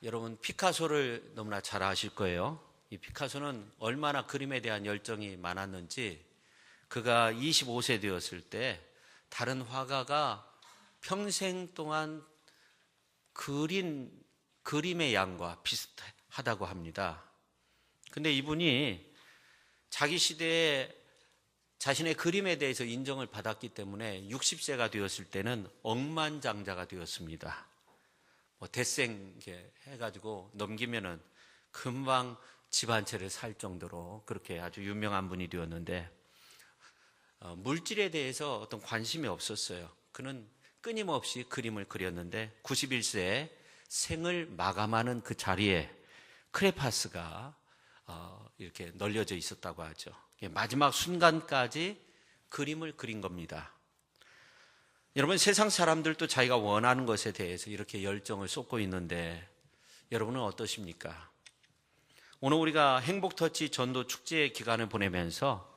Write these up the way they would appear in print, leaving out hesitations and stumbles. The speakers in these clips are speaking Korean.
여러분 피카소를 너무나 잘 아실 거예요. 이 피카소는 얼마나 그림에 대한 열정이 많았는지 그가 25세 되었을 때 다른 화가가 평생 동안 그린 그림의 양과 비슷하다고 합니다. 근데 이분이 자기 시대에 자신의 그림에 대해서 인정을 받았기 때문에 60세가 되었을 때는 억만장자가 되었습니다. 대생 해가지고 넘기면은 금방 집 한 채를 살 정도로 그렇게 아주 유명한 분이 되었는데 물질에 대해서 어떤 관심이 없었어요. 그는 끊임없이 그림을 그렸는데 91세에 생을 마감하는 그 자리에 크레파스가 이렇게 널려져 있었다고 하죠. 마지막 순간까지 그림을 그린 겁니다. 여러분, 세상 사람들도 자기가 원하는 것에 대해서 이렇게 열정을 쏟고 있는데 여러분은 어떠십니까? 오늘 우리가 행복터치 전도 축제 기간을 보내면서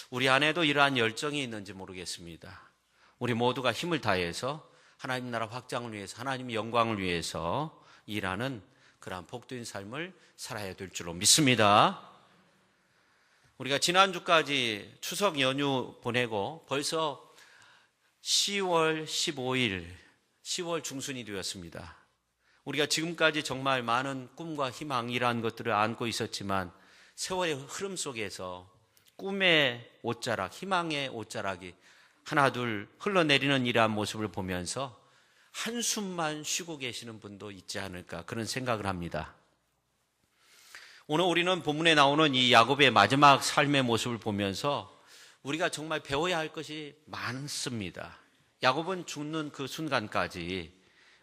우리 안에도 이러한 열정이 있는지 모르겠습니다. 우리 모두가 힘을 다해서 하나님 나라 확장을 위해서, 하나님의 영광을 위해서 일하는 그러한 복된 삶을 살아야 될 줄로 믿습니다. 우리가 지난주까지 추석 연휴 보내고 벌써 10월 15일, 10월 중순이 되었습니다. 우리가 지금까지 정말 많은 꿈과 희망이라는 것들을 안고 있었지만 세월의 흐름 속에서 꿈의 옷자락, 희망의 옷자락이 하나둘 흘러내리는 이러한 모습을 보면서 한숨만 쉬고 계시는 분도 있지 않을까 그런 생각을 합니다. 오늘 우리는 본문에 나오는 이 야곱의 마지막 삶의 모습을 보면서 우리가 정말 배워야 할 것이 많습니다. 야곱은 죽는 그 순간까지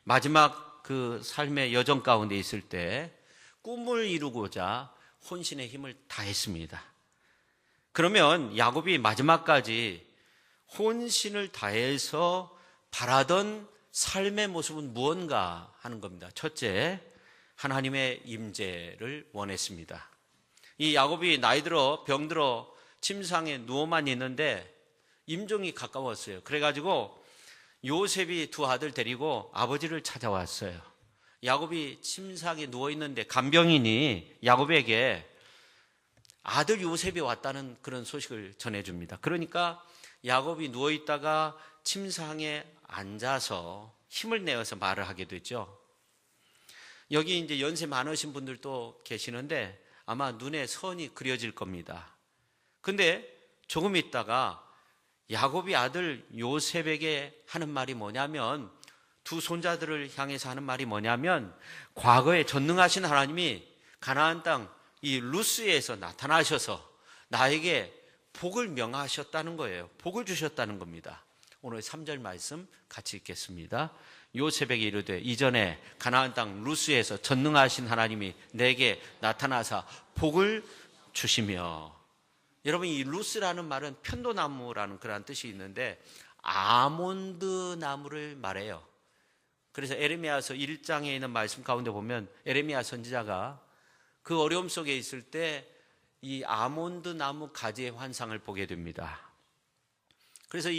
마지막 그 삶의 여정 가운데 있을 때 꿈을 이루고자 혼신의 힘을 다했습니다. 그러면 야곱이 마지막까지 혼신을 다해서 바라던 삶의 모습은 무언가 하는 겁니다. 첫째, 하나님의 임재를 원했습니다. 이 야곱이 나이 들어 병들어 침상에 누워만 있는데 임종이 가까웠어요. 그래가지고 요셉이 두 아들 데리고 아버지를 찾아왔어요. 야곱이 침상에 누워있는데 간병인이 야곱에게 아들 요셉이 왔다는 그런 소식을 전해줍니다. 그러니까 야곱이 누워있다가 침상에 앉아서 힘을 내어서 말을 하게 됐죠. 여기 이제 연세 많으신 분들도 계시는데 아마 눈에 선이 그려질 겁니다. 근데 조금 있다가 야곱이 아들 요셉에게 하는 말이 뭐냐면, 두 손자들을 향해서 하는 말이 뭐냐면, 과거에 전능하신 하나님이 가나안 땅 이 루스에서 나타나셔서 나에게 복을 명하셨다는 거예요. 복을 주셨다는 겁니다. 오늘 3절 말씀 같이 읽겠습니다. 요셉에게 이르되 이전에 가나안 땅 루스에서 전능하신 하나님이 내게 나타나사 복을 주시며. 여러분, 이 루스라는 말은 편도나무라는 그런 뜻이 있는데 아몬드 나무를 말해요. 그래서 에레미야서 1장에 있는 말씀 가운데 보면 에레미야 선지자가 그 어려움 속에 있을 때 이 아몬드 나무 가지의 환상을 보게 됩니다. 그래서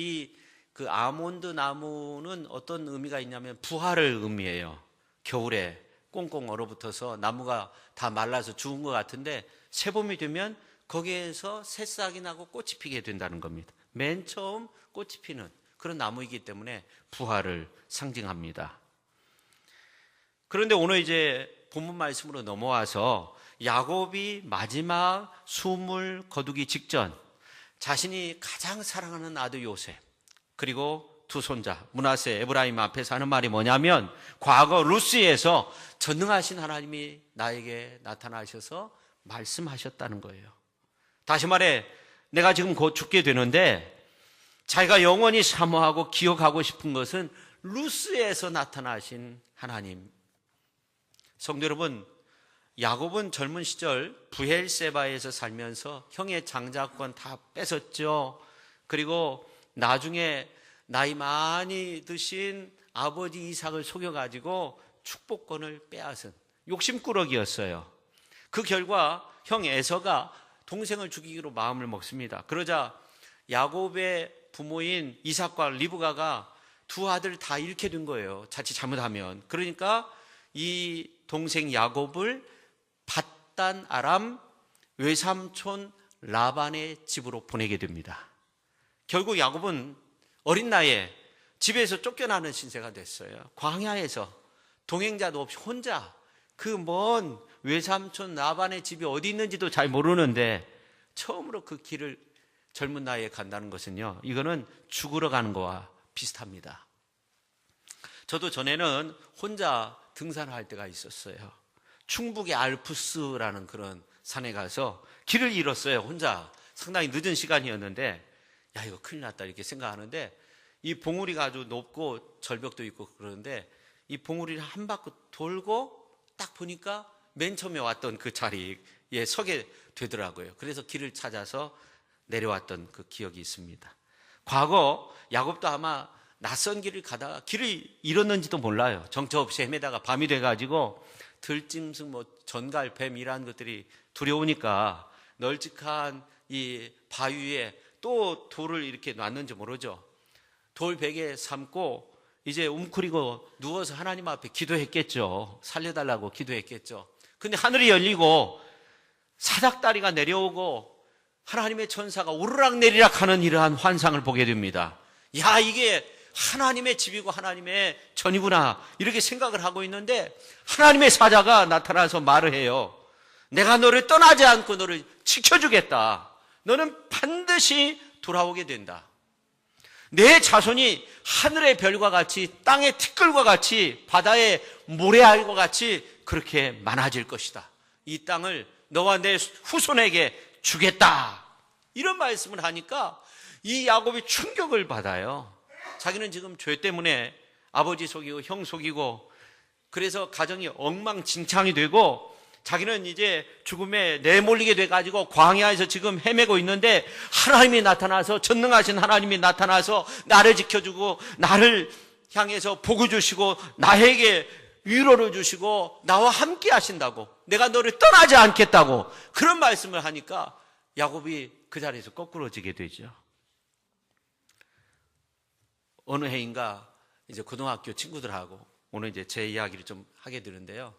그 아몬드 나무는 어떤 의미가 있냐면 부활을 의미해요. 겨울에 꽁꽁 얼어붙어서 나무가 다 말라서 죽은 것 같은데 새봄이 되면 거기에서 새싹이 나고 꽃이 피게 된다는 겁니다. 맨 처음 꽃이 피는 그런 나무이기 때문에 부활을 상징합니다. 그런데 오늘 이제 본문 말씀으로 넘어와서 야곱이 마지막 숨을 거두기 직전 자신이 가장 사랑하는 아들 요셉 그리고 두 손자 므낫세, 에브라임 앞에서 하는 말이 뭐냐면, 과거 루스에서 전능하신 하나님이 나에게 나타나셔서 말씀하셨다는 거예요. 다시 말해, 내가 지금 곧 죽게 되는데 자기가 영원히 사모하고 기억하고 싶은 것은 루스에서 나타나신 하나님. 성도 여러분, 야곱은 젊은 시절 브엘세바에서 살면서 형의 장자권 다 뺏었죠. 그리고 나중에 나이 많이 드신 아버지 이삭을 속여가지고 축복권을 빼앗은 욕심꾸러기였어요. 그 결과 형 에서가 동생을 죽이기로 마음을 먹습니다. 그러자 야곱의 부모인 이삭과 리브가가 두 아들 다 잃게 된 거예요. 자칫 잘못하면. 그러니까 이 동생 야곱을 밧단 아람 외삼촌 라반의 집으로 보내게 됩니다. 결국 야곱은 어린 나이에 집에서 쫓겨나는 신세가 됐어요. 광야에서 동행자도 없이 혼자 그 먼 외삼촌 라반의 집이 어디 있는지도 잘 모르는데 처음으로 그 길을 젊은 나이에 간다는 것은요, 이거는 죽으러 가는 거와 비슷합니다. 저도 전에는 혼자 등산을 할 때가 있었어요. 충북의 알프스라는 그런 산에 가서 길을 잃었어요. 혼자. 상당히 늦은 시간이었는데 야, 이거 큰일 났다 이렇게 생각하는데 이 봉우리가 아주 높고 절벽도 있고 그러는데 이 봉우리를 한 바퀴 돌고 딱 보니까 맨 처음에 왔던 그 자리에 서게 되더라고요. 그래서 길을 찾아서 내려왔던 그 기억이 있습니다. 과거 야곱도 아마 낯선 길을 가다가 길을 잃었는지도 몰라요. 정처 없이 헤매다가 밤이 돼가지고 들짐승, 전갈, 뱀 이런 것들이 두려우니까 널찍한 이 바위에 또 돌을 이렇게 놨는지 모르죠. 돌 베개 삼고 이제 웅크리고 누워서 하나님 앞에 기도했겠죠. 살려달라고 기도했겠죠. 근데 하늘이 열리고 사닥다리가 내려오고 하나님의 천사가 오르락 내리락 하는 이러한 환상을 보게 됩니다. 야, 이게 하나님의 집이고 하나님의 전이구나 이렇게 생각을 하고 있는데 하나님의 사자가 나타나서 말을 해요. 내가 너를 떠나지 않고 너를 지켜주겠다. 너는 반드시 돌아오게 된다. 내 자손이 하늘의 별과 같이 땅의 티끌과 같이 바다의 모래알과 같이 그렇게 많아질 것이다. 이 땅을 너와 내 후손에게 주겠다. 이런 말씀을 하니까 이 야곱이 충격을 받아요. 자기는 지금 죄 때문에 아버지 속이고 형 속이고 그래서 가정이 엉망진창이 되고 자기는 이제 죽음에 내몰리게 돼가지고 광야에서 지금 헤매고 있는데 하나님이 나타나서 전능하신 하나님이 나타나서 나를 지켜주고 나를 향해서 복을 주시고 나에게 위로를 주시고 나와 함께 하신다고 내가 너를 떠나지 않겠다고 그런 말씀을 하니까 야곱이 그 자리에서 거꾸러지게 되죠. 어느 해인가 이제 고등학교 친구들하고 오늘 이제 제 이야기를 좀 하게 되는데요.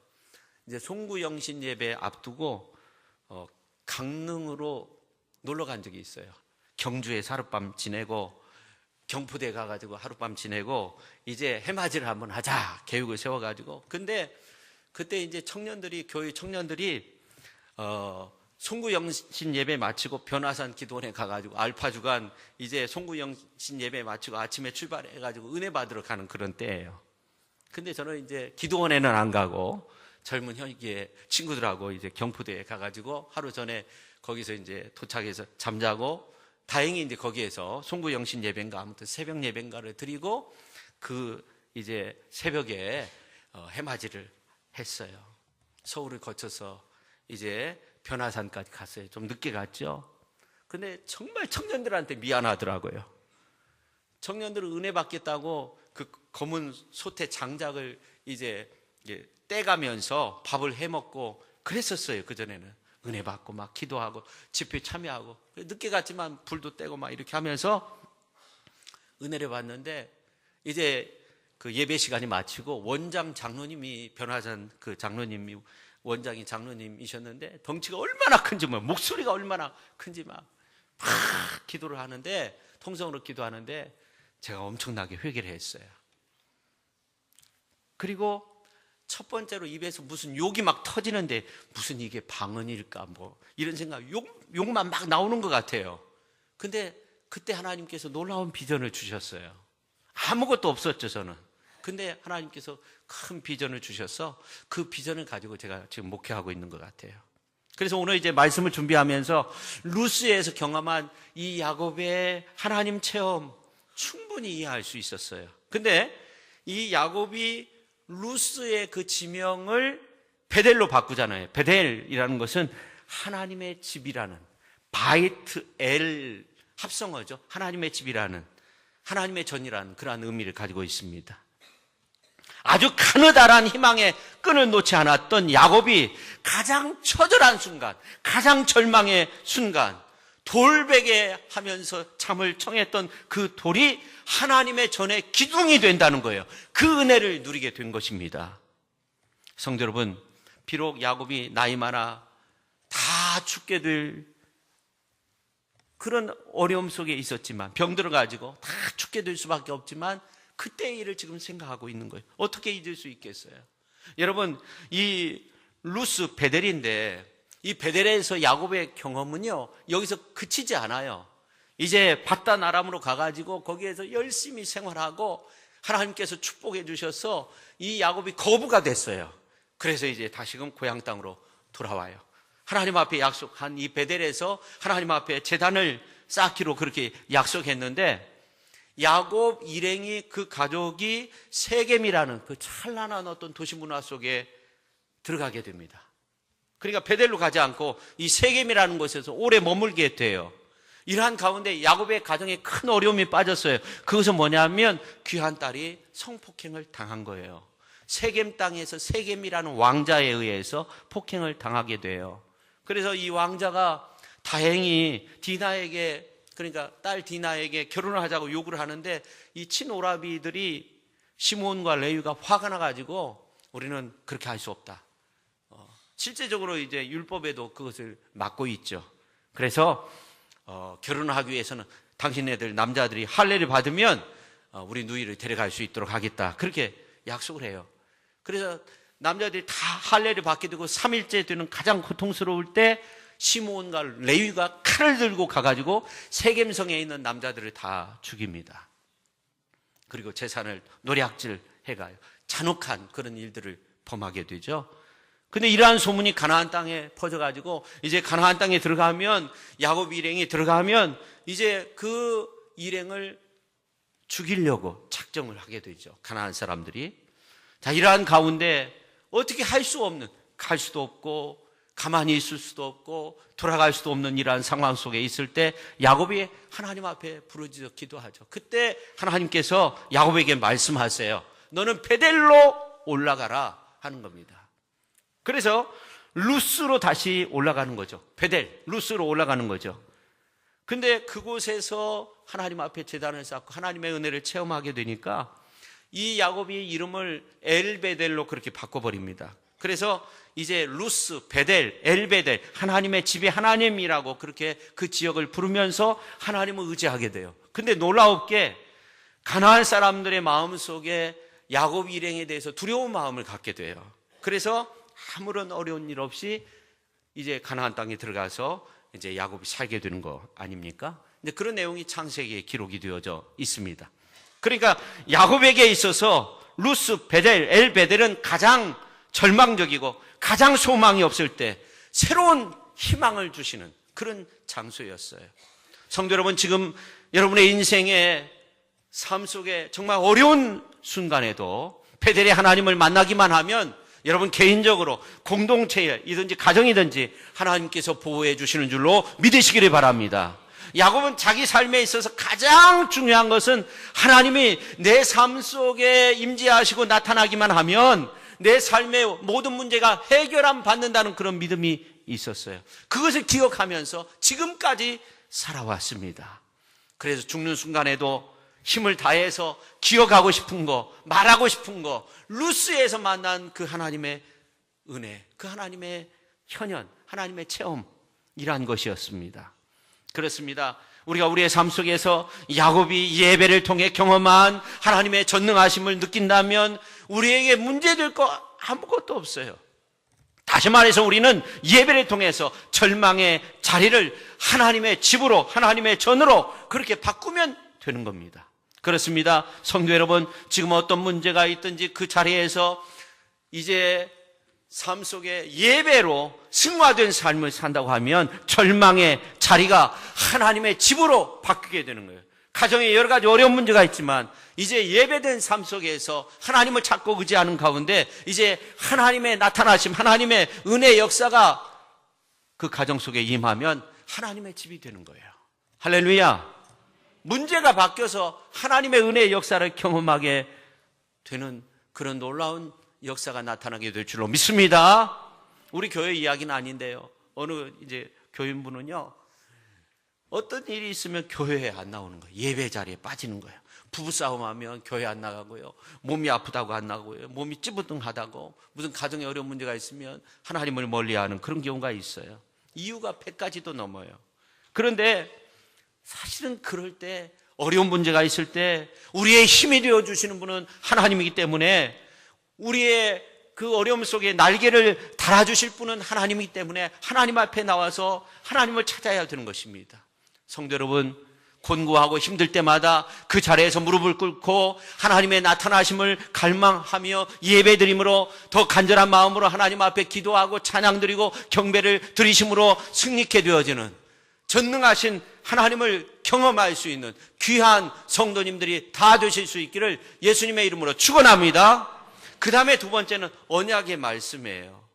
이제 송구영신 예배 앞두고 강릉으로 놀러 간 적이 있어요. 경주에서 하룻밤 지내고 경포대 가가지고 하룻밤 지내고 이제 해맞이를 한번 하자 계획을 세워가지고 근데 그때 이제 청년들이 교회 청년들이 송구영신 예배 마치고 변화산 기도원에 가가지고 알파 주간 이제 송구영신 예배 마치고 아침에 출발해가지고 은혜 받으러 가는 그런 때예요. 근데 저는 이제 기도원에는 안 가고 젊은 형제 친구들하고 이제 경포대에 가가지고 하루 전에 거기서 이제 도착해서 잠자고 다행히 이제 거기에서 송구영신 예배인가 아무튼 새벽 예배인가를 드리고 그 이제 새벽에 해맞이를 했어요. 서울을 거쳐서 이제 변화산까지 갔어요. 좀 늦게 갔죠. 근데 정말 청년들한테 미안하더라고요. 청년들은 은혜 받겠다고 그 검은 소태 장작을 이제 떼가면서 밥을 해먹고 그랬었어요. 그전에는 은혜 받고 막 기도하고 집회 참여하고 늦게 갔지만 불도 떼고 막 이렇게 하면서 은혜를 받는데 이제 그 예배 시간이 마치고 원장 장로님이 변화산 그 장로님이 원장이 장로님이셨는데 덩치가 얼마나 큰지 목소리가 얼마나 큰지 막 기도를 하는데 통성으로 기도하는데 제가 엄청나게 회개를 했어요. 그리고 첫 번째로 입에서 무슨 욕이 막 터지는데 무슨 이게 방언일까 뭐 이런 생각 욕만 막 나오는 것 같아요. 근데 그때 하나님께서 놀라운 비전을 주셨어요. 아무것도 없었죠 저는. 근데 하나님께서 큰 비전을 주셔서 그 비전을 가지고 제가 지금 목회하고 있는 것 같아요. 그래서 오늘 이제 말씀을 준비하면서 루스에서 경험한 이 야곱의 하나님 체험 충분히 이해할 수 있었어요. 근데 이 야곱이 루스의 그 지명을 베델로 바꾸잖아요. 베델이라는 것은 하나님의 집이라는 바이트 엘 합성어죠. 하나님의 집이라는 하나님의 전이라는 그러한 의미를 가지고 있습니다. 아주 가느다란 희망의 끈을 놓지 않았던 야곱이 가장 처절한 순간, 가장 절망의 순간 돌베개 하면서 잠을 청했던 그 돌이 하나님의 전의 기둥이 된다는 거예요. 그 은혜를 누리게 된 것입니다. 성도 여러분, 비록 야곱이 나이 많아 다 죽게 될 그런 어려움 속에 있었지만, 병들어 가지고 다 죽게 될 수밖에 없지만 그때의 일을 지금 생각하고 있는 거예요. 어떻게 잊을 수 있겠어요? 여러분, 이 루스 베델인데, 이 베델에서 야곱의 경험은요, 여기서 그치지 않아요. 이제 바단 아람으로 가가지고 거기에서 열심히 생활하고 하나님께서 축복해 주셔서 이 야곱이 거부가 됐어요. 그래서 이제 다시금 고향 땅으로 돌아와요. 하나님 앞에 약속한 이 베델에서 하나님 앞에 제단을 쌓기로 그렇게 약속했는데, 야곱 일행이 그 가족이 세겜이라는 그 찬란한 어떤 도시 문화 속에 들어가게 됩니다. 그러니까 베델로 가지 않고 이 세겜이라는 곳에서 오래 머물게 돼요. 이러한 가운데 야곱의 가정에 큰 어려움이 빠졌어요. 그것은 뭐냐면 귀한 딸이 성폭행을 당한 거예요. 세겜 땅에서 세겜이라는 왕자에 의해서 폭행을 당하게 돼요. 그래서 이 왕자가 다행히 디나에게, 그러니까 딸 디나에게 결혼을 하자고 요구를 하는데, 이 친오라비들이 시므온과 레위가 화가 나가지고 우리는 그렇게 할 수 없다. 실제적으로 이제 율법에도 그것을 막고 있죠. 그래서 결혼을 하기 위해서는 당신네들 남자들이 할례를 받으면 우리 누이를 데려갈 수 있도록 하겠다, 그렇게 약속을 해요. 그래서 남자들이 다 할례를 받게 되고 3일째 되는 가장 고통스러울 때 시므온과 레위가 칼을 들고 가가지고 세겜성에 있는 남자들을 다 죽입니다. 그리고 재산을 노략질 해가요. 잔혹한 그런 일들을 범하게 되죠. 근데 이러한 소문이 가나안 땅에 퍼져가지고 이제 가나안 땅에 들어가면, 야곱 일행이 들어가면 이제 그 일행을 죽이려고 작정을 하게 되죠, 가나안 사람들이. 자, 이러한 가운데 어떻게 할 수 없는, 갈 수도 없고 가만히 있을 수도 없고 돌아갈 수도 없는 이러한 상황 속에 있을 때 야곱이 하나님 앞에 부르짖어 기도하죠. 그때 하나님께서 야곱에게 말씀하세요. 너는 베델로 올라가라 하는 겁니다. 그래서 루스로 다시 올라가는 거죠. 베델, 루스로 올라가는 거죠. 근데 그곳에서 하나님 앞에 제단을 쌓고 하나님의 은혜를 체험하게 되니까 이 야곱이 이름을 엘베델로 그렇게 바꿔버립니다. 그래서 이제 루스, 베델, 엘베델, 하나님의 집이 하나님이라고 그렇게 그 지역을 부르면서 하나님을 의지하게 돼요. 근데 놀라웠게 가나안 사람들의 마음속에 야곱 일행에 대해서 두려운 마음을 갖게 돼요. 그래서 아무런 어려운 일 없이 이제 가나안 땅에 들어가서 이제 야곱이 살게 되는 거 아닙니까? 근데 그런 내용이 창세기에 기록이 되어져 있습니다. 그러니까 야곱에게 있어서 루스, 베델, 엘베델은 가장 절망적이고 가장 소망이 없을 때 새로운 희망을 주시는 그런 장소였어요. 성도 여러분, 지금 여러분의 인생의 삶 속에 정말 어려운 순간에도 베델의 하나님을 만나기만 하면 여러분 개인적으로 공동체이든지 가정이든지 하나님께서 보호해 주시는 줄로 믿으시기를 바랍니다. 야곱은 자기 삶에 있어서 가장 중요한 것은 하나님이 내 삶 속에 임재하시고 나타나기만 하면 내 삶의 모든 문제가 해결함 받는다는 그런 믿음이 있었어요. 그것을 기억하면서 지금까지 살아왔습니다. 그래서 죽는 순간에도 힘을 다해서 기억하고 싶은 거, 말하고 싶은 거, 루스에서 만난 그 하나님의 은혜, 그 하나님의 현현, 하나님의 체험이란 것이었습니다. 그렇습니다. 우리가 우리의 삶 속에서 야곱이 예배를 통해 경험한 하나님의 전능하심을 느낀다면 우리에게 문제될 거 아무것도 없어요. 다시 말해서 우리는 예배를 통해서 절망의 자리를 하나님의 집으로, 하나님의 전으로 그렇게 바꾸면 되는 겁니다. 그렇습니다. 성도 여러분, 지금 어떤 문제가 있든지 그 자리에서 이제 삶 속에 예배로 승화된 삶을 산다고 하면 절망의 자리가 하나님의 집으로 바뀌게 되는 거예요. 가정에 여러 가지 어려운 문제가 있지만 이제 예배된 삶 속에서 하나님을 찾고 의지하는 가운데 이제 하나님의 나타나심, 하나님의 은혜의 역사가 그 가정 속에 임하면 하나님의 집이 되는 거예요. 할렐루야. 문제가 바뀌어서 하나님의 은혜의 역사를 경험하게 되는 그런 놀라운 역사가 나타나게 될 줄로 믿습니다. 우리 교회 이야기는 아닌데요. 어느 이제 교인분은요, 어떤 일이 있으면 교회에 안 나오는 거예요. 예배 자리에 빠지는 거예요. 부부싸움하면 교회 안 나가고요. 몸이 아프다고 안 나가고요. 몸이 찌뿌둥하다고 무슨 가정에 어려운 문제가 있으면 하나님을 멀리하는 그런 경우가 있어요. 이유가 100가지도 넘어요. 그런데 사실은 그럴 때 어려운 문제가 있을 때 우리의 힘이 되어주시는 분은 하나님이기 때문에 우리의 그 어려움 속에 날개를 달아주실 분은 하나님이기 때문에 하나님 앞에 나와서 하나님을 찾아야 되는 것입니다. 성도 여러분, 곤고하고 힘들 때마다 그 자리에서 무릎을 꿇고 하나님의 나타나심을 갈망하며 예배드림으로 더 간절한 마음으로 하나님 앞에 기도하고 찬양드리고 경배를 드리심으로 승리케 되어지는 전능하신 하나님을 경험할 수 있는 귀한 성도님들이 다 되실 수 있기를 예수님의 이름으로 축원합니다. 그 다음에 두 번째는 언약의 말씀이에요.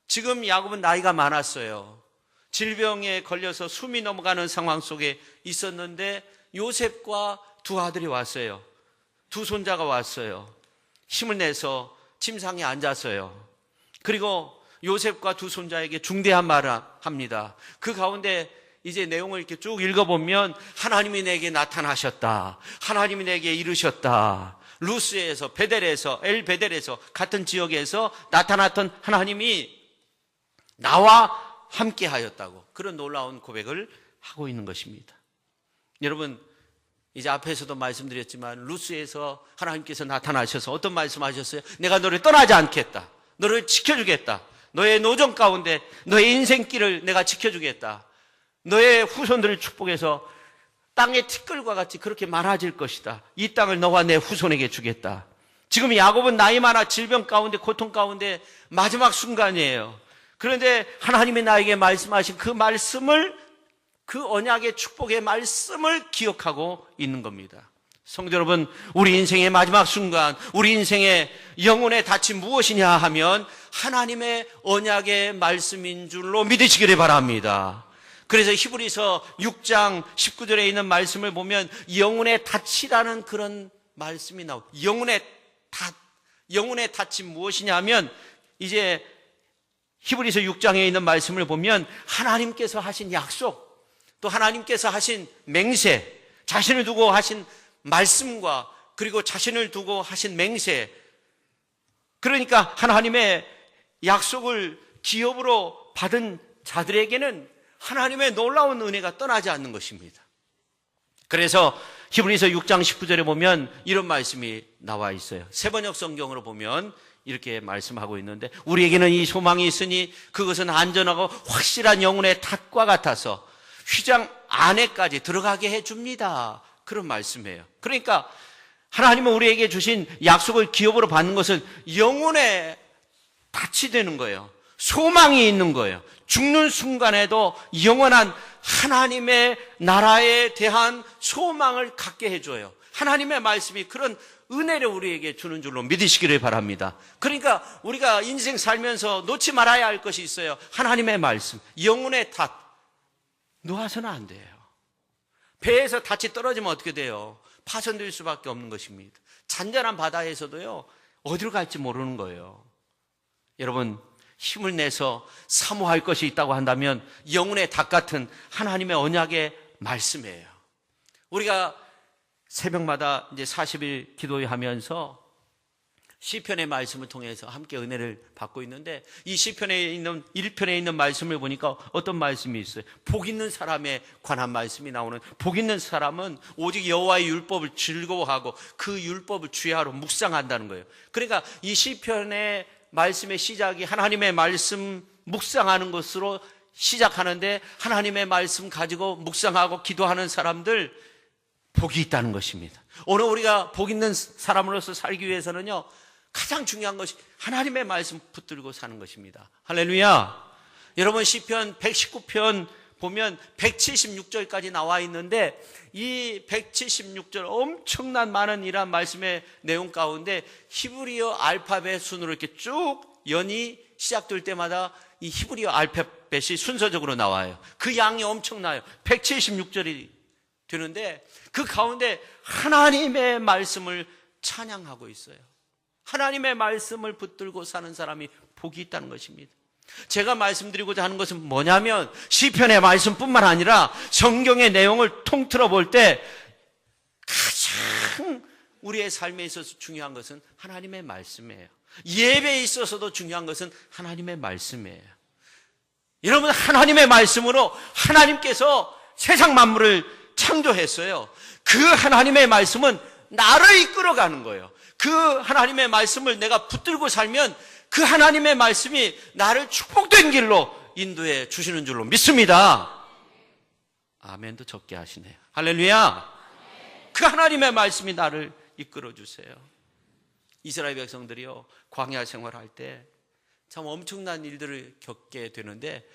지금 야곱은 나이가 많았어요. 질병에 걸려서 숨이 넘어가는 상황 속에 있었는데 요셉과 두 아들이 왔어요. 두 손자가 왔어요. 힘을 내서 침상에 앉았어요. 그리고 요셉과 두 손자에게 중대한 말을 합니다. 그 가운데 이제 내용을 이렇게 쭉 읽어보면 하나님이 내게 나타나셨다. 하나님이 내게 이르셨다. 루스에서 베델에서 엘베델에서 같은 지역에서 나타났던 하나님이 나와 함께 하였다고 그런 놀라운 고백을 하고 있는 것입니다. 여러분, 이제 앞에서도 말씀드렸지만 루스에서 하나님께서 나타나셔서 어떤 말씀하셨어요? 내가 너를 떠나지 않겠다. 너를 지켜주겠다. 너의 노정 가운데 너의 인생길을 내가 지켜주겠다. 너의 후손들을 축복해서 땅의 티끌과 같이 그렇게 많아질 것이다. 이 땅을 너와 내 후손에게 주겠다. 지금 야곱은 나이 많아 질병 가운데 고통 가운데 마지막 순간이에요. 그런데 하나님이 나에게 말씀하신 그 말씀을, 그 언약의 축복의 말씀을 기억하고 있는 겁니다. 성도 여러분, 우리 인생의 마지막 순간, 우리 인생의 영혼의 닻이 무엇이냐 하면 하나님의 언약의 말씀인 줄로 믿으시기를 바랍니다. 그래서 히브리서 6장 19절에 있는 말씀을 보면 영혼의 닻이라는 그런 말씀이 나옵니다. 영혼의 닻이 무엇이냐면 이제 히브리서 6장에 있는 말씀을 보면 하나님께서 하신 약속, 또 하나님께서 하신 맹세, 자신을 두고 하신 말씀과 그리고 자신을 두고 하신 맹세, 그러니까 하나님의 약속을 기업으로 받은 자들에게는 하나님의 놀라운 은혜가 떠나지 않는 것입니다. 그래서 히브리서 6장 19절에 보면 이런 말씀이 나와 있어요. 세번역 성경으로 보면 이렇게 말씀하고 있는데 우리에게는 이 소망이 있으니 그것은 안전하고 확실한 영혼의 탓과 같아서 휘장 안에까지 들어가게 해줍니다. 그런 말씀이에요. 그러니까 하나님은 우리에게 주신 약속을 기업으로 받는 것은 영혼의 탓이 되는 거예요. 소망이 있는 거예요. 죽는 순간에도 영원한 하나님의 나라에 대한 소망을 갖게 해줘요. 하나님의 말씀이 그런 은혜를 우리에게 주는 줄로 믿으시기를 바랍니다. 그러니까 우리가 인생 살면서 놓지 말아야 할 것이 있어요. 하나님의 말씀, 영혼의 탓 놓아서는 안 돼요. 배에서 닻이 떨어지면 어떻게 돼요? 파손될 수밖에 없는 것입니다. 잔잔한 바다에서도요, 어디로 갈지 모르는 거예요. 여러분, 힘을 내서 사모할 것이 있다고 한다면 영혼의 닭 같은 하나님의 언약의 말씀이에요. 우리가 새벽마다 이제 40일 기도하면서 시편의 말씀을 통해서 함께 은혜를 받고 있는데 이 시편에 있는 1편에 있는 말씀을 보니까 어떤 말씀이 있어요? 복 있는 사람에 관한 말씀이 나오는, 복 있는 사람은 오직 여호와의 율법을 즐거워하고 그 율법을 주야로 묵상한다는 거예요. 그러니까 이 시편의 말씀의 시작이 하나님의 말씀 묵상하는 것으로 시작하는데 하나님의 말씀 가지고 묵상하고 기도하는 사람들 복이 있다는 것입니다. 오늘 우리가 복 있는 사람으로서 살기 위해서는요, 가장 중요한 것이 하나님의 말씀 붙들고 사는 것입니다. 할렐루야. 여러분, 시편 119편 보면 176절까지 나와 있는데 이 176절 엄청난 많은 이러한 말씀의 내용 가운데 히브리어 알파벳 순으로 이렇게 쭉 연이 시작될 때마다 이 히브리어 알파벳이 순서적으로 나와요. 그 양이 엄청나요. 176절이 되는데 그 가운데 하나님의 말씀을 찬양하고 있어요. 하나님의 말씀을 붙들고 사는 사람이 복이 있다는 것입니다. 제가 말씀드리고자 하는 것은 뭐냐면 시편의 말씀뿐만 아니라 성경의 내용을 통틀어 볼 때 가장 가장 우리의 삶에 있어서 중요한 것은 하나님의 말씀이에요. 예배에 있어서도 중요한 것은 하나님의 말씀이에요. 여러분, 하나님의 말씀으로 하나님께서 세상 만물을 창조했어요. 그 하나님의 말씀은 나를 이끌어가는 거예요. 그 하나님의 말씀을 내가 붙들고 살면 그 하나님의 말씀이 나를 축복된 길로 인도해 주시는 줄로 믿습니다. 아멘도 적게 하시네요. 할렐루야. 그 하나님의 말씀이 나를 이끌어 주세요. 이스라엘 백성들이요, 광야 생활할 때 참 엄청난 일들을 겪게 되는데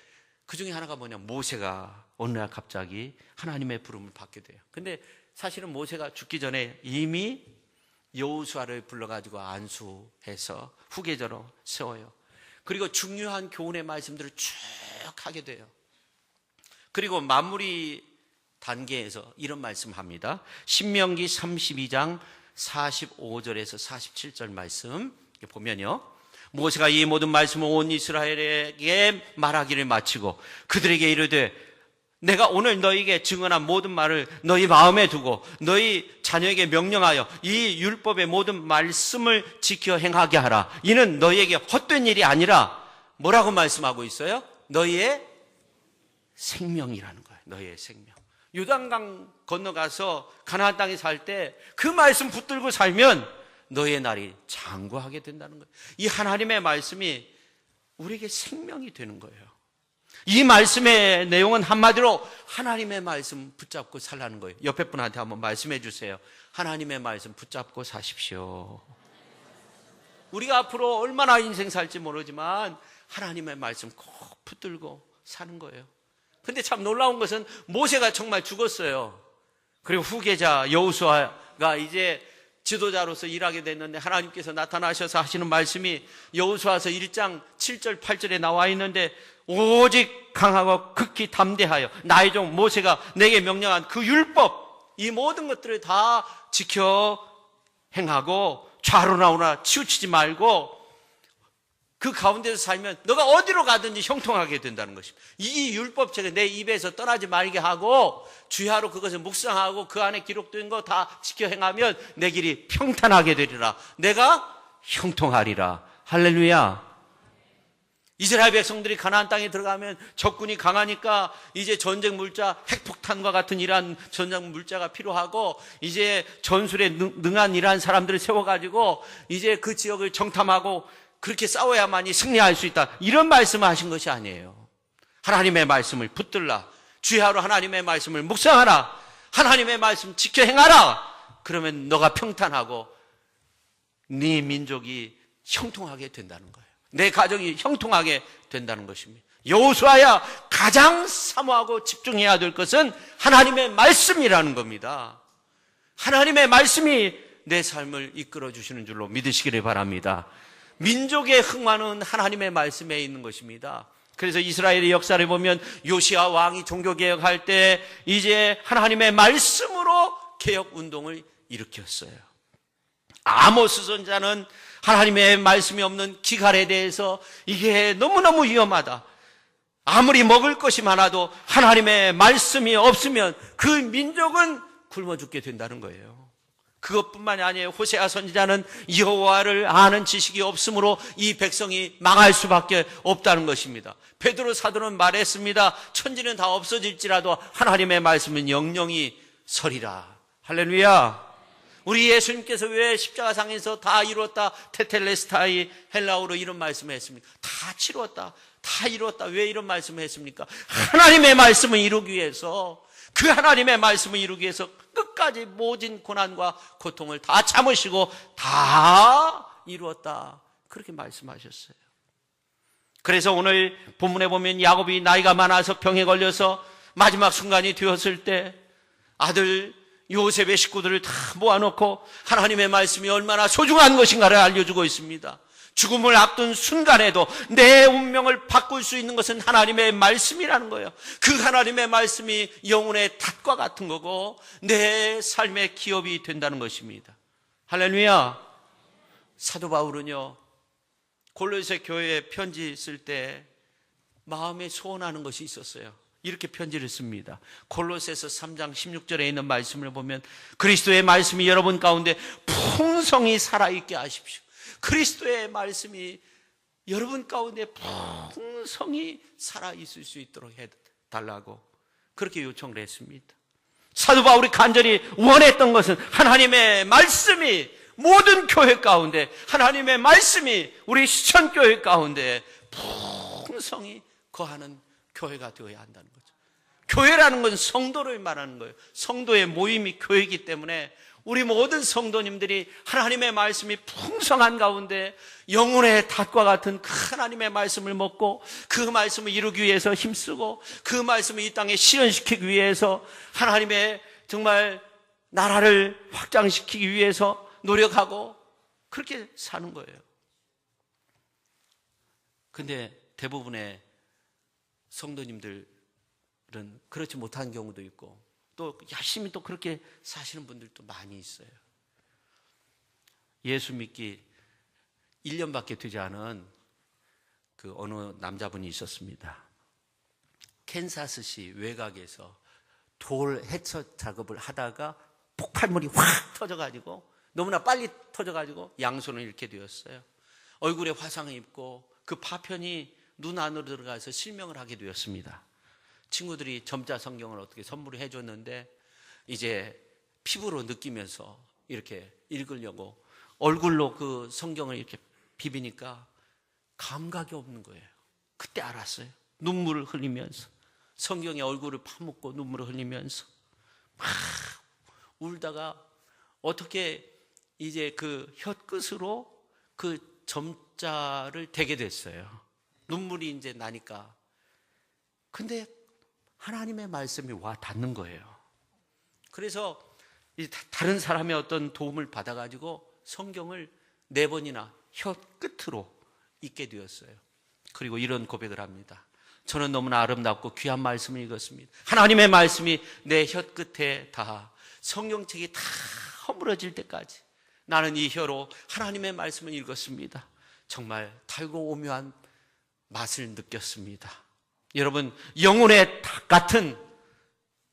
그 중에 하나가 뭐냐, 모세가 어느 날 갑자기 하나님의 부름을 받게 돼요. 근데 사실은 모세가 죽기 전에 이미 여호수아를 불러가지고 안수해서 후계자로 세워요. 그리고 중요한 교훈의 말씀들을 쭉 하게 돼요. 그리고 마무리 단계에서 이런 말씀합니다. 신명기 32장 45절에서 47절 말씀 보면요, 모세가 이 모든 말씀을 온 이스라엘에게 말하기를 마치고 그들에게 이르되 내가 오늘 너희에게 증언한 모든 말을 너희 마음에 두고 너희 자녀에게 명령하여 이 율법의 모든 말씀을 지켜 행하게 하라. 이는 너희에게 헛된 일이 아니라 뭐라고 말씀하고 있어요? 너희의 생명이라는 거예요. 너희의 생명. 요단강 건너가서 가나안 땅에 살 때 그 말씀 붙들고 살면 너희의 날이 장구하게 된다는 거예요. 이 하나님의 말씀이 우리에게 생명이 되는 거예요. 이 말씀의 내용은 한마디로 하나님의 말씀 붙잡고 살라는 거예요. 옆에 분한테 한번 말씀해 주세요. 하나님의 말씀 붙잡고 사십시오. 우리가 앞으로 얼마나 인생 살지 모르지만 하나님의 말씀 꼭 붙들고 사는 거예요. 근데 참 놀라운 것은 모세가 정말 죽었어요. 그리고 후계자 여호수아가 이제 지도자로서 일하게 됐는데 하나님께서 나타나셔서 하시는 말씀이 여호수아서 1장 7절 8절에 나와 있는데 오직 강하고 극히 담대하여 나의 종 모세가 내게 명령한 그 율법, 이 모든 것들을 다 지켜 행하고 좌로나 우로나 치우치지 말고 그 가운데서 살면 너가 어디로 가든지 형통하게 된다는 것입니다. 이 율법책을 내 입에서 떠나지 말게 하고 주야로 그것을 묵상하고 그 안에 기록된 거 다 지켜 행하면 내 길이 평탄하게 되리라. 내가 형통하리라. 할렐루야. 이스라엘 백성들이 가나안 땅에 들어가면 적군이 강하니까 이제 전쟁 물자, 핵폭탄과 같은 이러한 전쟁 물자가 필요하고 이제 전술에 능한 이러한 사람들을 세워가지고 이제 그 지역을 정탐하고 그렇게 싸워야만이 승리할 수 있다. 이런 말씀을 하신 것이 아니에요. 하나님의 말씀을 붙들라. 주야로 하나님의 말씀을 묵상하라. 하나님의 말씀 지켜 행하라. 그러면 너가 평탄하고 네 민족이 형통하게 된다는 거예요. 내 가정이 형통하게 된다는 것입니다. 여호수아야, 가장 사모하고 집중해야 될 것은 하나님의 말씀이라는 겁니다. 하나님의 말씀이 내 삶을 이끌어 주시는 줄로 믿으시기를 바랍니다. 민족의 흥화는 하나님의 말씀에 있는 것입니다. 그래서 이스라엘의 역사를 보면 요시야 왕이 종교개혁할 때 이제 하나님의 말씀으로 개혁운동을 일으켰어요. 아모스 선지자는 하나님의 말씀이 없는 기갈에 대해서 이게 너무너무 위험하다. 아무리 먹을 것이 많아도 하나님의 말씀이 없으면 그 민족은 굶어 죽게 된다는 거예요. 그것뿐만이 아니에요. 호세아 선지자는 여호와를 아는 지식이 없으므로 이 백성이 망할 수밖에 없다는 것입니다. 베드로 사도는 말했습니다. 천지는 다 없어질지라도 하나님의 말씀은 영영이 서리라. 할렐루야. 우리 예수님께서 왜 십자가상에서 다 이루었다, 테텔레스타이 헬라어로 이런 말씀을 했습니까? 다 치루었다, 다 이루었다. 왜 이런 말씀을 했습니까? 하나님의 말씀을 이루기 위해서, 그 하나님의 말씀을 이루기 위해서 끝까지 모진 고난과 고통을 다 참으시고 다 이루었다. 그렇게 말씀하셨어요. 그래서 오늘 본문에 보면 야곱이 나이가 많아서 병에 걸려서 마지막 순간이 되었을 때 아들 요셉의 식구들을 다 모아놓고 하나님의 말씀이 얼마나 소중한 것인가를 알려주고 있습니다. 죽음을 앞둔 순간에도 내 운명을 바꿀 수 있는 것은 하나님의 말씀이라는 거예요. 그 하나님의 말씀이 영혼의 닷과 같은 거고 내 삶의 기업이 된다는 것입니다. 할렐루야. 사도 바울은요, 골로새 교회에 편지 쓸 때 마음에 소원하는 것이 있었어요. 이렇게 편지를 씁니다. 골로새서 3장 16절에 있는 말씀을 보면 그리스도의 말씀이 여러분 가운데 풍성히 살아있게 하십시오. 그리스도의 말씀이 여러분 가운데 풍성히 살아있을 수 있도록 해달라고 그렇게 요청을 했습니다. 사도 바울이 간절히 원했던 것은 하나님의 말씀이 모든 교회 가운데, 하나님의 말씀이 우리 시천교회 가운데 풍성히 거하는 교회가 되어야 한다는 거죠. 교회라는 건 성도를 말하는 거예요. 성도의 모임이 교회이기 때문에 우리 모든 성도님들이 하나님의 말씀이 풍성한 가운데 영혼의 닷과 같은 그 하나님의 말씀을 먹고 그 말씀을 이루기 위해서 힘쓰고 그 말씀을 이 땅에 실현시키기 위해서 하나님의 정말 나라를 확장시키기 위해서 노력하고 그렇게 사는 거예요. 근데 대부분의 성도님들은 그렇지 못한 경우도 있고 또 열심히 또 그렇게 사시는 분들도 많이 있어요. 예수 믿기 1년밖에 되지 않은 그 어느 남자분이 있었습니다. 캔사스시 외곽에서 돌 해처 작업을 하다가 폭발물이 확 터져가지고 너무나 빨리 터져가지고 양손을 잃게 되었어요. 얼굴에 화상을 입고 그 파편이 눈 안으로 들어가서 실명을 하게 되었습니다. 친구들이 점자 성경을 어떻게 선물을 해줬는데 이제 피부로 느끼면서 이렇게 읽으려고 얼굴로 그 성경을 이렇게 비비니까 감각이 없는 거예요. 그때 알았어요. 눈물을 흘리면서 성경에 얼굴을 파묻고 눈물을 흘리면서 막 울다가 어떻게 이제 그 혀끝으로 그 점자를 대게 됐어요. 눈물이 이제 나니까. 근데 하나님의 말씀이 와 닿는 거예요. 그래서 다른 사람의 어떤 도움을 받아가지고 성경을 4번이나 혀 끝으로 읽게 되었어요. 그리고 이런 고백을 합니다. 저는 너무나 아름답고 귀한 말씀을 읽었습니다. 하나님의 말씀이 내 혀 끝에 다 성경책이 다 허물어질 때까지 나는 이 혀로 하나님의 말씀을 읽었습니다. 정말 달고 오묘한 맛을 느꼈습니다. 여러분, 영혼의 닭 같은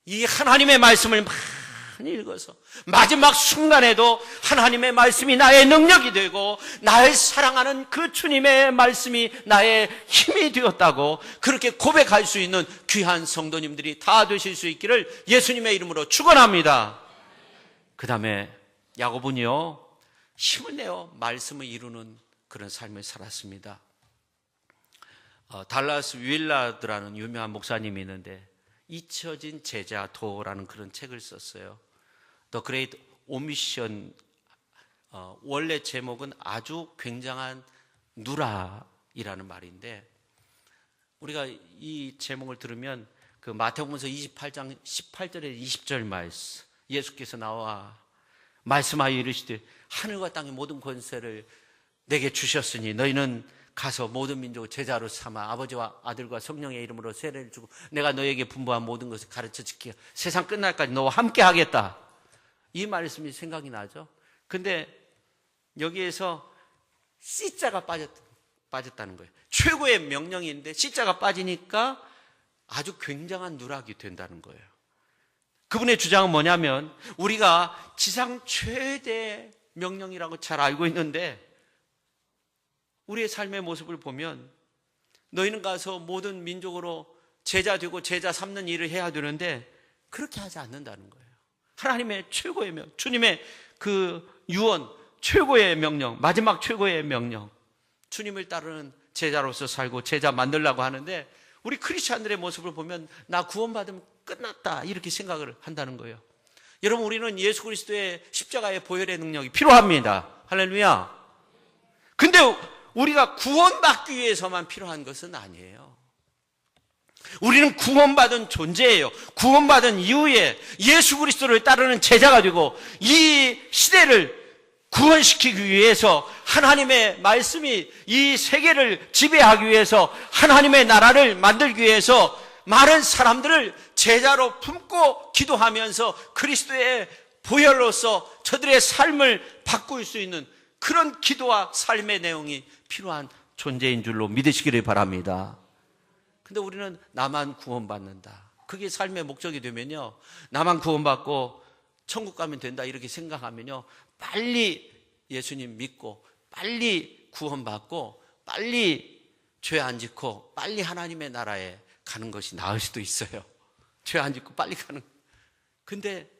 이 하나님의 말씀을 많이 읽어서 마지막 순간에도 하나님의 말씀이 나의 능력이 되고 나의 사랑하는 그 주님의 말씀이 나의 힘이 되었다고 그렇게 고백할 수 있는 귀한 성도님들이 다 되실 수 있기를 예수님의 이름으로 축원합니다. 그 다음에 야고보는요, 힘을 내어 말씀을 이루는 그런 삶을 살았습니다. 달라스 윌라드라는 유명한 목사님이 있는데 잊혀진 제자도라는 그런 책을 썼어요. The Great Omission. 원래 제목은 아주 굉장한 누라이라는 말인데 우리가 이 제목을 들으면 그 마태복음서 28장 18절에 20절 말씀, 예수께서 나와 말씀하여 이르시되 하늘과 땅의 모든 권세를 내게 주셨으니 너희는 가서 모든 민족을 제자로 삼아 아버지와 아들과 성령의 이름으로 세례를 주고 내가 너에게 분부한 모든 것을 가르쳐 지키라. 세상 끝날까지 너와 함께 하겠다. 이 말씀이 생각이 나죠. 근데 여기에서 C자가 빠졌다는 거예요. 최고의 명령인데 C자가 빠지니까 아주 굉장한 누락이 된다는 거예요. 그분의 주장은 뭐냐면 우리가 지상 최대 명령이라고 잘 알고 있는데 우리의 삶의 모습을 보면 너희는 가서 모든 민족으로 제자 되고 제자 삼는 일을 해야 되는데 그렇게 하지 않는다는 거예요. 하나님의 최고의 명령, 주님의 그 유언, 최고의 명령, 마지막 최고의 명령, 주님을 따르는 제자로서 살고 제자 만들려고 하는데 우리 크리스찬들의 모습을 보면 나 구원받으면 끝났다 이렇게 생각을 한다는 거예요. 여러분, 우리는 예수 그리스도의 십자가의 보혈의 능력이 필요합니다. 할렐루야. 근데 우리가 구원받기 위해서만 필요한 것은 아니에요. 우리는 구원받은 존재예요. 구원받은 이후에 예수 그리스도를 따르는 제자가 되고 이 시대를 구원시키기 위해서 하나님의 말씀이 이 세계를 지배하기 위해서 하나님의 나라를 만들기 위해서 많은 사람들을 제자로 품고 기도하면서 그리스도의 보혈로서 저들의 삶을 바꿀 수 있는 그런 기도와 삶의 내용이 필요한 존재인 줄로 믿으시기를 바랍니다. 근데 우리는 나만 구원받는다. 그게 삶의 목적이 되면요, 나만 구원받고 천국 가면 된다 이렇게 생각하면요, 빨리 예수님 믿고 빨리 구원받고 빨리 죄 안 짓고 빨리 하나님의 나라에 가는 것이 나을 수도 있어요. 죄 안 짓고 빨리 가는. 근데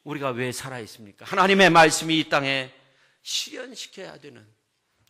우리가 왜 살아있습니까? 하나님의 말씀이 이 땅에 실현시켜야 되는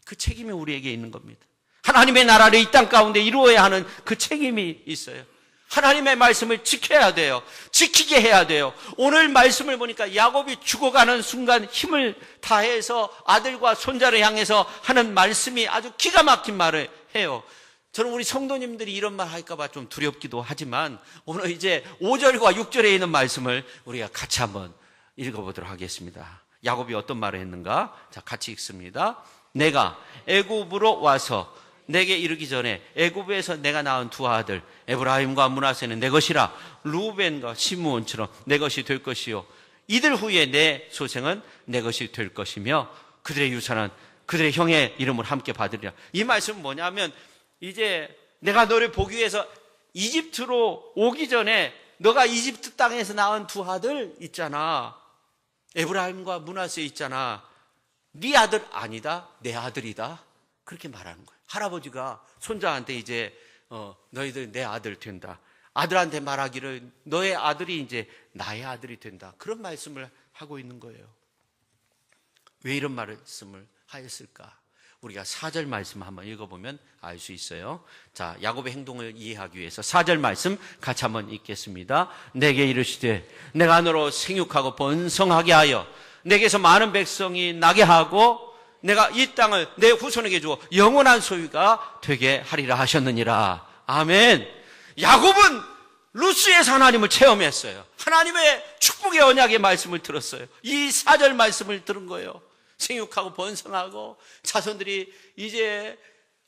그 책임이 우리에게 있는 겁니다. 하나님의 나라를 이 땅 가운데 이루어야 하는 그 책임이 있어요. 하나님의 말씀을 지켜야 돼요. 지키게 해야 돼요. 오늘 말씀을 보니까 야곱이 죽어가는 순간 힘을 다해서 아들과 손자를 향해서 하는 말씀이 아주 기가 막힌 말을 해요. 저는 우리 성도님들이 이런 말 할까 봐 좀 두렵기도 하지만 오늘 이제 5절과 6절에 있는 말씀을 우리가 같이 한번 읽어보도록 하겠습니다. 야곱이 어떤 말을 했는가? 자, 같이 읽습니다. 내가 애굽으로 와서 내게 이르기 전에 애굽에서 내가 낳은 두 아들 에브라임과 므낫세는 내 것이라 루벤과 시므온처럼 내 것이 될 것이요 이들 후에 내 소생은 내 것이 될 것이며 그들의 유산은 그들의 형의 이름을 함께 받으리라. 이 말씀은 뭐냐면 이제 내가 너를 보기 위해서 이집트로 오기 전에 너가 이집트 땅에서 낳은 두 아들 있잖아. 에브라임과 므낫세 있잖아. 네 아들 아니다. 내 아들이다. 그렇게 말하는 거예요. 할아버지가 손자한테 이제 너희들 내 아들 된다. 아들한테 말하기를 너의 아들이 이제 나의 아들이 된다. 그런 말씀을 하고 있는 거예요. 왜 이런 말씀을 하였을까? 우리가 4절 말씀 한번 읽어보면 알 수 있어요. 자, 야곱의 행동을 이해하기 위해서 4절 말씀 같이 한번 읽겠습니다. 내게 이르시되 내가 너로 생육하고 번성하게 하여 내게서 많은 백성이 나게 하고 내가 이 땅을 내 후손에게 주어 영원한 소유가 되게 하리라 하셨느니라. 아멘. 야곱은 루스에서 하나님을 체험했어요. 하나님의 축복의 언약의 말씀을 들었어요. 이 4절 말씀을 들은 거예요. 생육하고 번성하고 자손들이 이제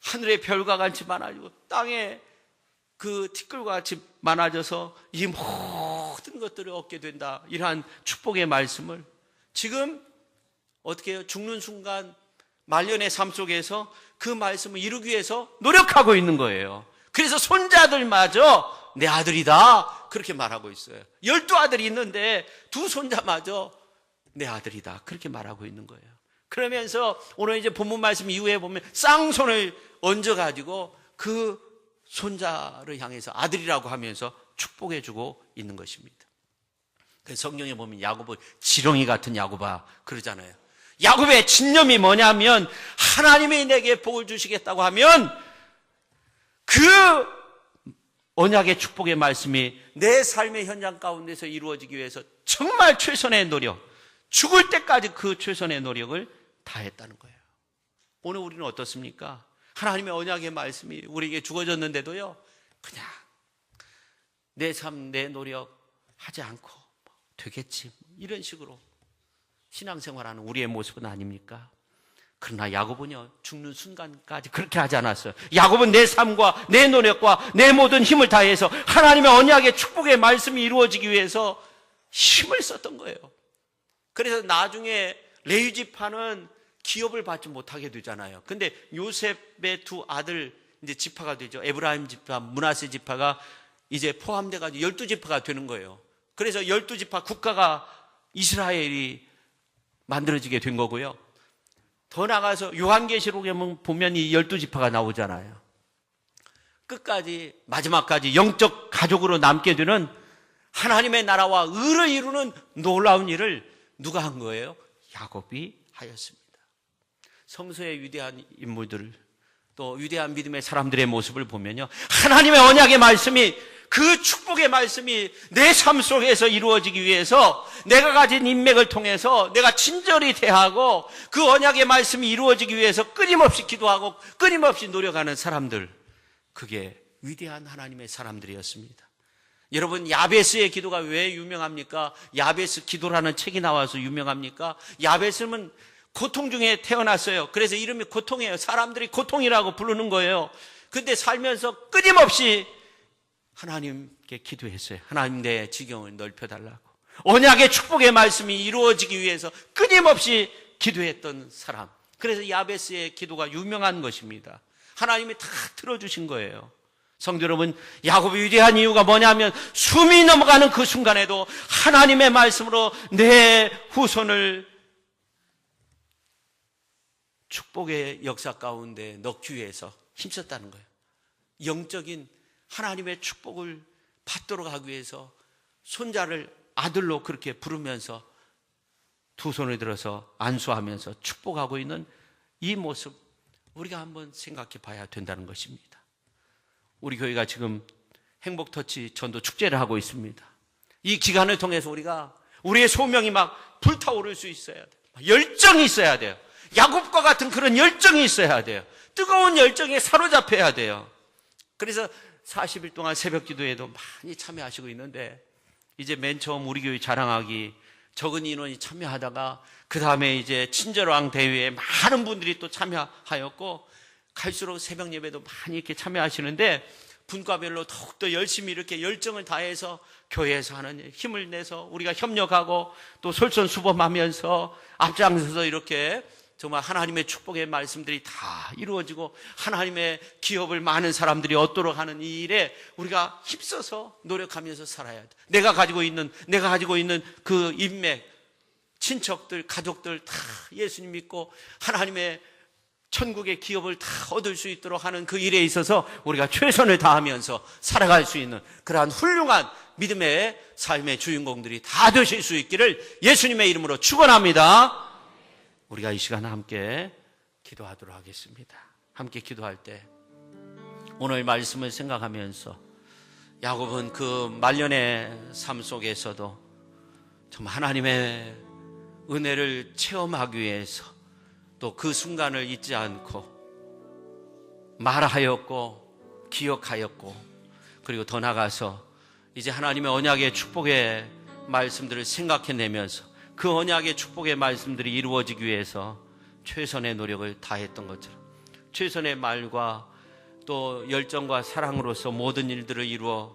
하늘의 별과 같이 많아지고 땅에 그 티끌과 같이 많아져서 이 모든 것들을 얻게 된다. 이러한 축복의 말씀을 지금 어떻게 해요? 죽는 순간 말년의 삶 속에서 그 말씀을 이루기 위해서 노력하고 있는 거예요. 그래서 손자들마저 내 아들이다 그렇게 말하고 있어요. 12아들이 있는데 두 손자마저 내 아들이다 그렇게 말하고 있는 거예요. 그러면서 오늘 이제 본문 말씀 이후에 보면 쌍손을 얹어가지고 그 손자를 향해서 아들이라고 하면서 축복해주고 있는 것입니다. 그래서 성경에 보면 야곱을 지렁이 같은 야곱아 그러잖아요. 야곱의 진념이 뭐냐면 하나님이 내게 복을 주시겠다고 하면 그 언약의 축복의 말씀이 내 삶의 현장 가운데서 이루어지기 위해서 정말 최선의 노력, 죽을 때까지 그 최선의 노력을 다했다는 거예요. 오늘 우리는 어떻습니까? 하나님의 언약의 말씀이 우리에게 주어졌는데도요 그냥 내 삶, 내 노력 하지 않고 되겠지 이런 식으로 신앙생활하는 우리의 모습은 아닙니까? 그러나 야곱은요 죽는 순간까지 그렇게 하지 않았어요. 야곱은 내 삶과 내 노력과 내 모든 힘을 다해서 하나님의 언약의 축복의 말씀이 이루어지기 위해서 힘을 썼던 거예요. 그래서 나중에 레위 지파는 기업을 받지 못하게 되잖아요. 근데 요셉의 두 아들 이제 지파가 되죠. 에브라임 지파, 므낫세 지파가 이제 포함돼 가지고 12지파가 되는 거예요. 그래서 12지파 국가가 이스라엘이 만들어지게 된 거고요. 더 나가서 요한계시록에 보면 이 12지파가 나오잖아요. 끝까지 마지막까지 영적 가족으로 남게 되는 하나님의 나라와 의를 이루는 놀라운 일을 누가 한 거예요? 야곱이 하였습니다. 성서의 위대한 인물들 또 위대한 믿음의 사람들의 모습을 보면요 하나님의 언약의 말씀이 그 축복의 말씀이 내 삶 속에서 이루어지기 위해서 내가 가진 인맥을 통해서 내가 친절히 대하고 그 언약의 말씀이 이루어지기 위해서 끊임없이 기도하고 끊임없이 노력하는 사람들 그게 위대한 하나님의 사람들이었습니다. 여러분 야베스의 기도가 왜 유명합니까? 야베스 기도라는 책이 나와서 유명합니까? 야베스는 고통 중에 태어났어요. 그래서 이름이 고통이에요. 사람들이 고통이라고 부르는 거예요. 근데 살면서 끊임없이 하나님께 기도했어요. 하나님 내 지경을 넓혀달라고. 언약의 축복의 말씀이 이루어지기 위해서 끊임없이 기도했던 사람. 그래서 야베스의 기도가 유명한 것입니다. 하나님이 다 들어주신 거예요. 성도 여러분, 야곱이 위대한 이유가 뭐냐면 숨이 넘어가는 그 순간에도 하나님의 말씀으로 내 후손을 축복의 역사 가운데 넣기 위해서 힘썼다는 거예요. 영적인 하나님의 축복을 받도록 하기 위해서 손자를 아들로 그렇게 부르면서 두 손을 들어서 안수하면서 축복하고 있는 이 모습, 우리가 한번 생각해 봐야 된다는 것입니다. 우리 교회가 지금 행복터치 전도 축제를 하고 있습니다. 이 기간을 통해서 우리가 우리의 소명이 막 불타오를 수 있어야 돼요. 열정이 있어야 돼요. 야곱과 같은 그런 열정이 있어야 돼요. 뜨거운 열정에 사로잡혀야 돼요. 그래서 40일 동안 새벽 기도에도 많이 참여하시고 있는데, 이제 맨 처음 우리 교회 자랑하기 적은 인원이 참여하다가 그 다음에 이제 친절왕 대회에 많은 분들이 또 참여하였고, 갈수록 새벽 예배도 많이 이렇게 참여하시는데, 분과별로 더욱더 열심히 이렇게 열정을 다해서 교회에서 하는 힘을 내서 우리가 협력하고 또 솔선수범하면서 앞장서서 이렇게 정말 하나님의 축복의 말씀들이 다 이루어지고 하나님의 기업을 많은 사람들이 얻도록 하는 이 일에 우리가 힘써서 노력하면서 살아야 돼. 내가 가지고 있는 그 인맥, 친척들, 가족들 다 예수님 믿고 하나님의 천국의 기업을 다 얻을 수 있도록 하는 그 일에 있어서 우리가 최선을 다하면서 살아갈 수 있는 그러한 훌륭한 믿음의 삶의 주인공들이 다 되실 수 있기를 예수님의 이름으로 축원합니다. 우리가 이 시간 함께 기도하도록 하겠습니다. 함께 기도할 때 오늘 말씀을 생각하면서 야곱은 그 말년의 삶 속에서도 정말 하나님의 은혜를 체험하기 위해서 또 그 순간을 잊지 않고 말하였고 기억하였고, 그리고 더 나아가서 이제 하나님의 언약의 축복의 말씀들을 생각해내면서 그 언약의 축복의 말씀들이 이루어지기 위해서 최선의 노력을 다했던 것처럼, 최선의 말과 또 열정과 사랑으로서 모든 일들을 이루어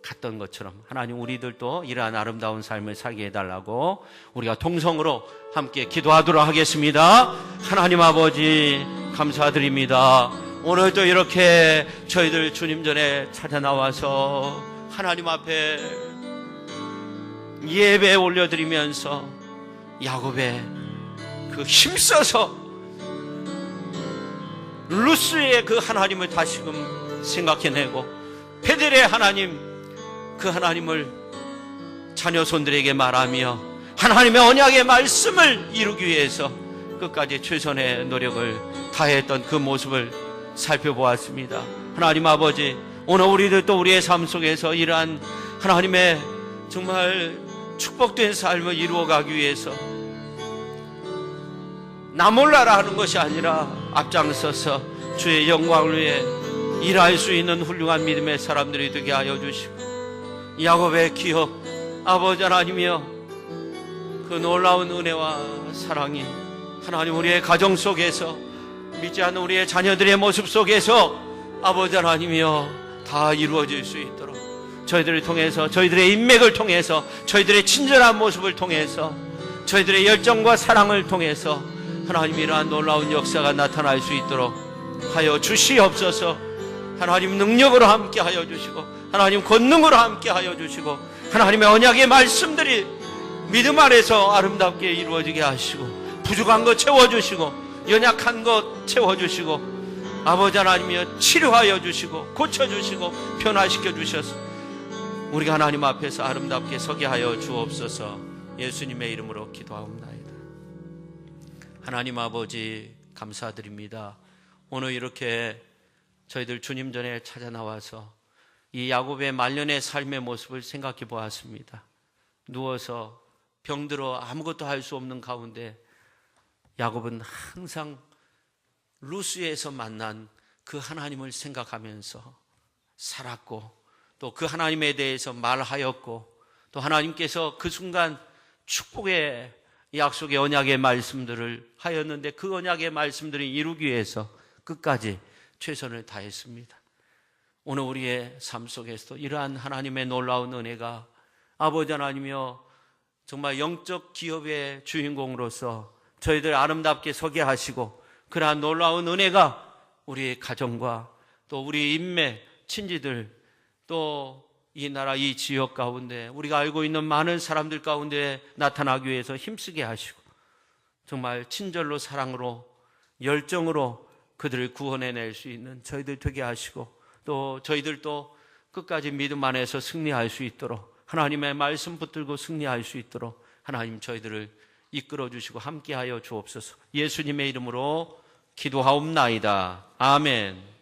갔던 것처럼 하나님 우리들도 이러한 아름다운 삶을 살게 해달라고 우리가 통성으로 함께 기도하도록 하겠습니다. 하나님 아버지 감사드립니다. 오늘도 이렇게 저희들 주님 전에 찾아 나와서 하나님 앞에 예배 올려드리면서 야곱의 그 힘써서 루스의 그 하나님을 다시금 생각해내고 베델의 하나님, 그 하나님을 자녀 손들에게 말하며 하나님의 언약의 말씀을 이루기 위해서 끝까지 최선의 노력을 다했던 그 모습을 살펴보았습니다. 하나님 아버지, 오늘 우리들도 우리의 삶 속에서 이러한 하나님의 정말 축복된 삶을 이루어가기 위해서 나 몰라라 하는 것이 아니라 앞장서서 주의 영광을 위해 일할 수 있는 훌륭한 믿음의 사람들이 되게 하여 주시고, 야곱의 기억, 아버지 하나님이여 그 놀라운 은혜와 사랑이 하나님 우리의 가정 속에서, 믿지 않는 우리의 자녀들의 모습 속에서 아버지 하나님이여 다 이루어질 수 있도록 저희들을 통해서, 저희들의 인맥을 통해서, 저희들의 친절한 모습을 통해서, 저희들의 열정과 사랑을 통해서 하나님 이러한 놀라운 역사가 나타날 수 있도록 하여 주시옵소서. 하나님 능력으로 함께 하여 주시고 하나님 권능으로 함께 하여 주시고 하나님의 언약의 말씀들이 믿음 아래서 아름답게 이루어지게 하시고 부족한 것 채워주시고 연약한 것 채워주시고 아버지 하나님이여 치료하여 주시고 고쳐주시고 변화시켜 주셔서 우리가 하나님 앞에서 아름답게 서게 하여 주옵소서. 예수님의 이름으로 기도하옵나이다. 하나님 아버지 감사드립니다. 오늘 이렇게 저희들 주님 전에 찾아 나와서 이 야곱의 말년의 삶의 모습을 생각해 보았습니다. 누워서 병들어 아무것도 할 수 없는 가운데 야곱은 항상 루스에서 만난 그 하나님을 생각하면서 살았고 또 그 하나님에 대해서 말하였고 또 하나님께서 그 순간 축복의 약속의 언약의 말씀들을 하였는데 그 언약의 말씀들을 이루기 위해서 끝까지 최선을 다했습니다. 오늘 우리의 삶 속에서도 이러한 하나님의 놀라운 은혜가 아버지 하나님이여 정말 영적 기업의 주인공으로서 저희들 아름답게 서게 하시고 그러한 놀라운 은혜가 우리의 가정과 또 우리 인맥 친지들 또 이 나라 이 지역 가운데 우리가 알고 있는 많은 사람들 가운데 나타나기 위해서 힘쓰게 하시고 정말 친절로 사랑으로 열정으로 그들을 구원해낼 수 있는 저희들 되게 하시고 또 저희들도 끝까지 믿음 안에서 승리할 수 있도록 하나님의 말씀 붙들고 승리할 수 있도록 하나님 저희들을 이끌어 주시고 함께하여 주옵소서. 예수님의 이름으로 기도하옵나이다. 아멘.